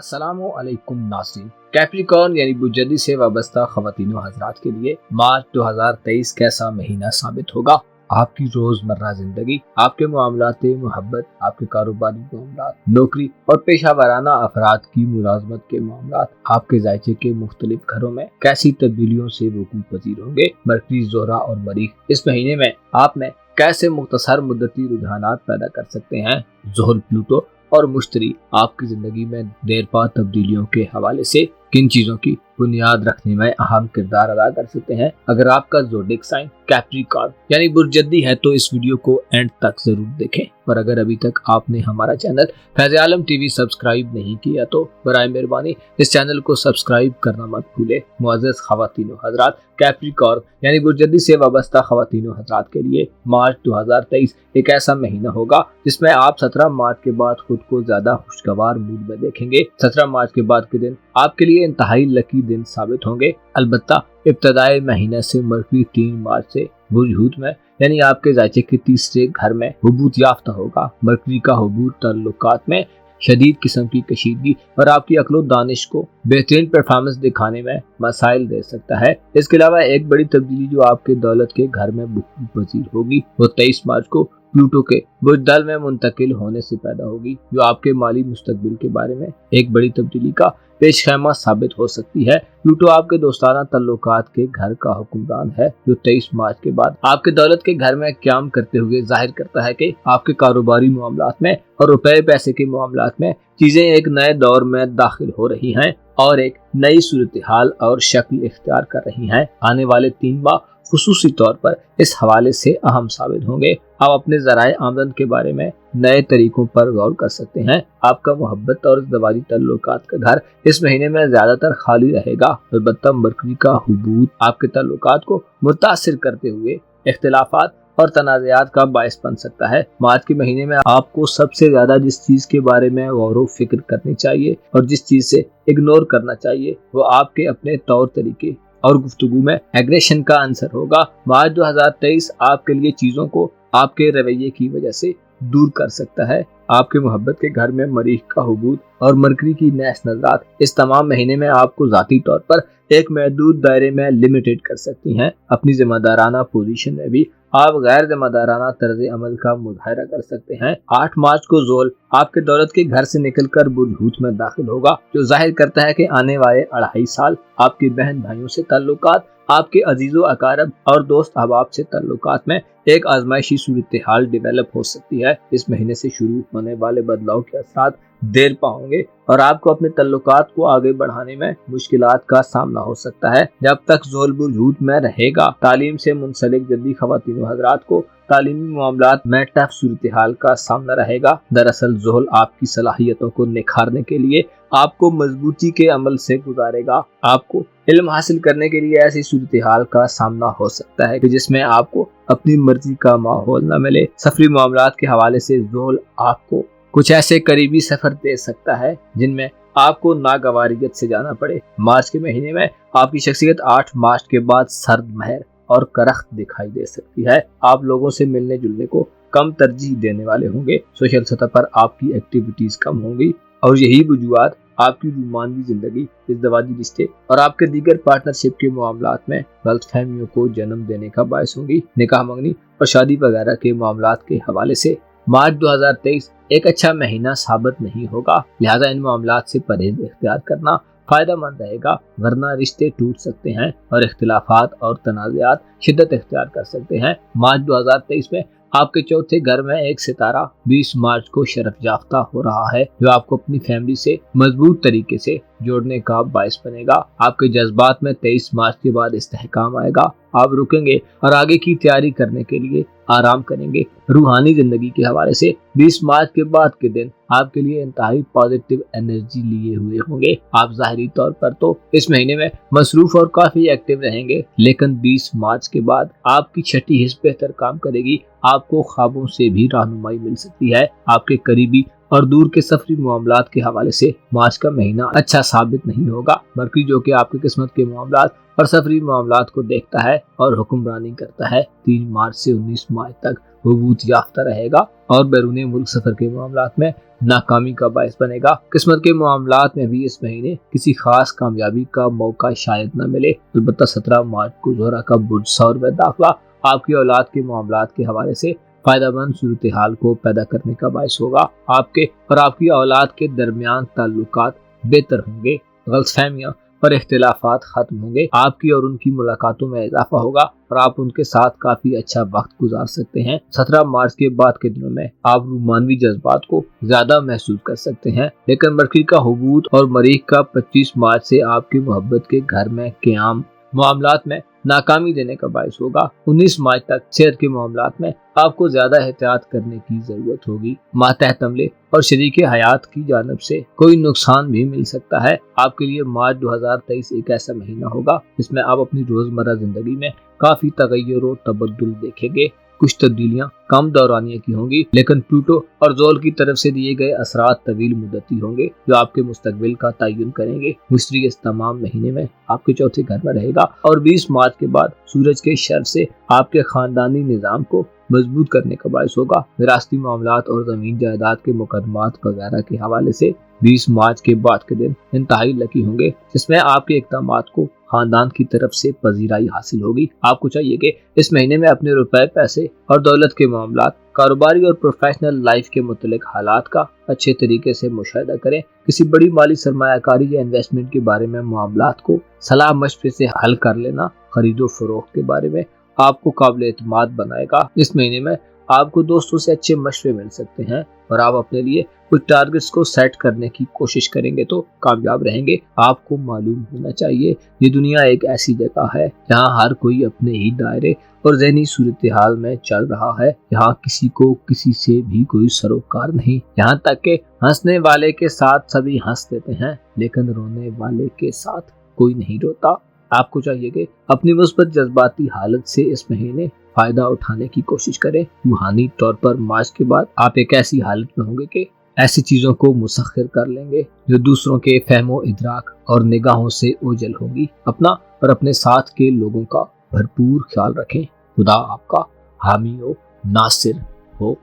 अस्सलामु अलैकुम नाज़रीन। कैप्रिकॉर्न यानी बुजदी से वाबस्ता ख़वातीन व हज़रात के लिए मार्च 2023 कैसा महीना साबित होगा। आपकी रोज़मर्रा ज़िंदगी, आपके मामलात मोहब्बत, आपके कारोबारी मामलात, नौकरी और पेशा वाराना अफराद की मुलाजमत के मामलात, आपके जायचे के मुख्तलिफ घरों में कैसी तब्दीलियों से वकूफ़ पजीर होंगे। मरकज़ी ज़ोहरा और मरीख इस महीने में आप में कैसे मुख्तसर मुद्दती रुझानात पैदा कर सकते हैं। ज़ुहल, प्लूटो और मुश्तरी आपकी ज़िंदगी में देरपा तब्दीलियों के हवाले से किन चीज़ों की बुनियाद रखने में अहम किरदार अदा कर सकते हैं। अगर आपका ज़ोडिक साइन कैप्रिकॉर्न यानी बुर्जदी है तो इस वीडियो को एंड तक जरूर देखें। और अगर अभी तक आपने हमारा चैनल फैज़ आलम टीवी सब्सक्राइब नहीं किया तो बराए मेहरबानी इस चैनल को सब्सक्राइब करना मत भूले। मुअज़्ज़ज़ ख़वातीन व हज़रात, कैप्रिकॉर्न यानी बुर्जदी से वाबस्ता ख़वातीन व हज़रात के लिए मार्च 2023 एक ऐसा महीना होगा जिसमें आप 17 मार्च के बाद खुद को ज्यादा खुशगवार मूड में देखेंगे। 17 मार्च के बाद के दिन आपके लिए इंतहाई लकी दिन साबित होंगे। अलबत्ता इब्तदाई महीने से मरकरी 3 मार्च से बुर्ज हूत में यानी आपके जायचे के तीसरे घर में हुबूत याफ्ता होगा। मरकरी का हुबूत ताल्लुकात में शदीद किस्म की कशीदगी और आपकी अक्लो दानिश को बेहतरीन परफॉर्मेंस दिखाने में मसाइल दे सकता है। इसके अलावा एक बड़ी तब्दीली जो आपके दौलत के घर में वजीर होगी वो 23 मार्च को प्लूटो के बुर्ज दल में मुंतकिल होने से पैदा होगी, जो आपके माली मुस्तकबिल के बारे में एक बड़ी तब्दीली का पेशखैमा साबित हो सकती है। प्लूटो आपके दोस्ताना तल्लुकात के घर का हुक्मरान है जो 23 मार्च के बाद आपके दौलत के घर में क्याम करते हुए जाहिर करता है कि आपके कारोबारी मामलात में और रुपए पैसे के मामलात में चीजें एक नए दौर में दाखिल हो रही हैं और एक नई सूरत हाल और शक्ल इख्तियार कर रही हैं। आने वाले 3 माह खुसूसी तौर पर इस हवाले से अहम साबित होंगे। आप अपने ज़राए आमदन के बारे में नए तरीकों पर गौर कर सकते हैं। आपका मोहब्बत और ज़वाजी तल्लुकात का घर इस महीने में ज्यादातर खाली रहेगा। अलबत्ता मरकरी का हुबूत आपके तल्लुकात को मुतासिर करते हुए इख्तिलाफात और तनाज़ात का बायस बन सकता है। मार्च के महीने में आपको सबसे ज्यादा जिस चीज के बारे में गौर व फिक्र करनी चाहिए और जिस चीज से इग्नोर करना चाहिए वो आपके अपने तौर तरीके और गुफ्तगू में एग्रेशन का आंसर होगा। मार्च 2023 आपके लिए चीजों को आपके रवैये की वजह से दूर कर सकता है। आपके मोहब्बत के घर में मरीख का हुबूत और मरकरी की नैस नज़रात इस तमाम महीने में आपको जाती तौर पर एक महदूद दायरे में लिमिटेड कर सकती हैं। अपनी जिम्मेदाराना पोजीशन में भी आप गैर जिम्मेदाराना तर्ज अमल का मुजाहरा कर सकते हैं। 8 मार्च को ज़ोल आपके दौलत के घर से निकलकर बुर्ज हूत में दाखिल होगा, जो जाहिर करता है कि आने वाले 2.5 साल आपके बहन भाइयों से ताल्लुकात, आपके अजीजो अकारब और दोस्त अहबाब से ताल्लुकात में एक आजमाइशी सूरत हाल डेवलप हो सकती है। इस महीने से शुरू होने वाले बदलाव के असरात देर पा होंगे और आपको अपने तल्लुकात को आगे बढ़ाने में मुश्किलात का सामना हो सकता है। जब तक ज़ोल बुर्ज हूत में रहेगा, तालीम से मुंसलिक जद्दी ख़वातीन व हज़रात को तालीमी मामलात में टफ सूरत हाल का सामना रहेगा। दरअसल ज़ोल आपकी सलाहियतों को निखारने के लिए आपको मजबूती के अमल से गुजारेगा। आपको इल्म हासिल करने के लिए ऐसी सूरत हाल का सामना हो सकता है कि जिसमें आपको अपनी मर्जी का माहौल न मिले। सफरी मामलात के हवाले से ज़ोल आपको कुछ ऐसे करीबी सफर दे सकता है जिनमें आपको नागवारियत से जाना पड़े। मार्च के महीने में आपकी शख्सियत 8 मार्च के बाद सर्द महर और करख्त दिखाई दे सकती है। आप लोगों से मिलने जुलने को कम तरजीह देने वाले होंगे। सोशल सतह पर आपकी एक्टिविटीज कम होंगी और यही वजूहात आपकी रूमानवी जिंदगी, इज़्दवाजी रिश्ते और आपके दीगर पार्टनरशिप के मामलात में गलतफहमियों को जन्म देने का बायस होंगी। निकाह मंगनी और शादी वगैरह के मामलात के हवाले से मार्च 2023 एक अच्छा महीना साबित नहीं होगा, लिहाजा इन मामलात से परहेज इख्तियार करना फायदा मंद रहेगा, वरना रिश्ते टूट सकते हैं और इख्तिलाफात और तनाज़ात शिद्दत इख्तियार कर सकते हैं। मार्च 2023 में आपके चौथे घर में एक सितारा 20 मार्च को शरफ याफ्ता हो रहा है, जो आपको अपनी फैमिली से मजबूत तरीके से जोड़ने का बायस बनेगा। आपके जज्बात में 23 मार्च के बाद इस्तेहकाम आएगा। आप रुकेंगे और आगे की तैयारी करने के लिए आराम करेंगे। रूहानी जिंदगी के हवाले से 20 मार्च के बाद के दिन आपके लिए इंतहाई पॉजिटिव एनर्जी लिए हुए होंगे। आप ज़ाहिरी तौर पर तो इस महीने में मसरूफ और काफी एक्टिव रहेंगे, लेकिन 20 मार्च के बाद आपकी छठी हिस्स बेहतर काम करेगी। आपको ख्वाबों से भी रहनुमाई मिल सकती है। आपके करीबी اور دور کے سفری معاملات کے حوالے سے مارچ کا مہینہ اچھا ثابت نہیں ہوگا۔ مرکری جو کہ آپ کی قسمت کے معاملات اور سفری معاملات کو دیکھتا ہے اور حکمرانی کرتا ہے، 3 مارچ سے 19 مارچ تک حبوط یافتہ رہے گا اور بیرون ملک سفر کے معاملات میں ناکامی کا باعث بنے گا۔ قسمت کے معاملات میں بھی اس مہینے کسی خاص کامیابی کا موقع شاید نہ ملے، البتہ 17 مارچ کو زہرہ کا برج ثور میں داخلہ آپ کی اولاد کے معاملات کے حوالے سے فائدہ مند صورتحال کو پیدا کرنے کا باعث ہوگا۔ آپ کے اور آپ کی اولاد کے درمیان تعلقات بہتر ہوں گے، غلط فہمیاں اور اختلافات ختم ہوں گے، آپ کی اور ان کی ملاقاتوں میں اضافہ ہوگا اور آپ ان کے ساتھ کافی اچھا وقت گزار سکتے ہیں۔ 17 مارچ کے بعد کے دنوں میں آپ رومانوی جذبات کو زیادہ محسوس کر سکتے ہیں، لیکن مرکری کا حبوط اور مریخ کا 25 مارچ سے آپ کی محبت کے گھر میں قیام معاملات میں ناکامی دینے کا باعث ہوگا۔ 19 مارچ تک صحت کے معاملات میں آپ کو زیادہ احتیاط کرنے کی ضرورت ہوگی۔ ماتحت عملے اور شریک حیات کی جانب سے کوئی نقصان بھی مل سکتا ہے۔ آپ کے لیے مارچ 2023 ایک ایسا مہینہ ہوگا جس میں آپ اپنی روزمرہ زندگی میں کافی تغیر و تبدل دیکھیں گے۔ کچھ تبدیلیاں کم دورانیہ کی ہوں گی، لیکن پلوٹو اور زول کی طرف سے دیے گئے اثرات طویل مدتی ہوں گے جو آپ کے مستقبل کا تعین کریں گے۔ مشتری اس تمام مہینے میں آپ کے چوتھے گھر میں رہے گا اور 20 مارچ کے بعد سورج کے شر سے آپ کے خاندانی نظام کو مضبوط کرنے کا باعث ہوگا۔ وراثتی معاملات اور زمین جائیداد کے مقدمات وغیرہ کے حوالے سے 20 مارچ کے بعد کے دن انتہائی لکی ہوں گے، جس میں آپ کے اقدامات کو خاندان کی طرف سے پذیرائی حاصل ہوگی۔ آپ کو چاہیے کہ اس مہینے میں اپنے روپے، پیسے اور دولت کے معاملات، کاروباری اور پروفیشنل لائف کے متعلق حالات کا اچھے طریقے سے مشاہدہ کریں۔ کسی بڑی مالی سرمایہ کاری یا انویسٹمنٹ کے بارے میں معاملات کو صلاح مشورے سے حل کر لینا خرید و فروخت کے بارے میں آپ کو قابل اعتماد بنائے گا۔ اس مہینے میں آپ کو دوستوں سے اچھے مشورے مل سکتے ہیں اور آپ اپنے لیے کچھ ٹارگٹس کو سیٹ کرنے کی کوشش کریں گے تو کامیاب رہیں گے۔ آپ کو معلوم ہونا چاہیے یہ دنیا ایک ایسی جگہ ہے جہاں ہر کوئی اپنے ہی دائرے اور ذہنی صورتحال میں چل رہا ہے۔ یہاں کسی کو کسی سے بھی کوئی سروکار نہیں، یہاں تک کہ ہنسنے والے کے ساتھ سبھی ہنس دیتے ہیں لیکن رونے والے کے ساتھ کوئی نہیں روتا۔ آپ کو چاہیے کہ اپنی مثبت جذباتی حالت سے اس مہینے فائدہ اٹھانے کی کوشش کریں۔ روحانی طور پر مارچ کے بعد آپ ایک ایسی حالت میں ہوں گے کہ ایسی چیزوں کو مسخر کر لیں گے جو دوسروں کے فہم و ادراک اور نگاہوں سے اوجھل ہوگی۔ اپنا اور اپنے ساتھ کے لوگوں کا بھرپور خیال رکھیں۔ خدا آپ کا حامی و ناصر ہو۔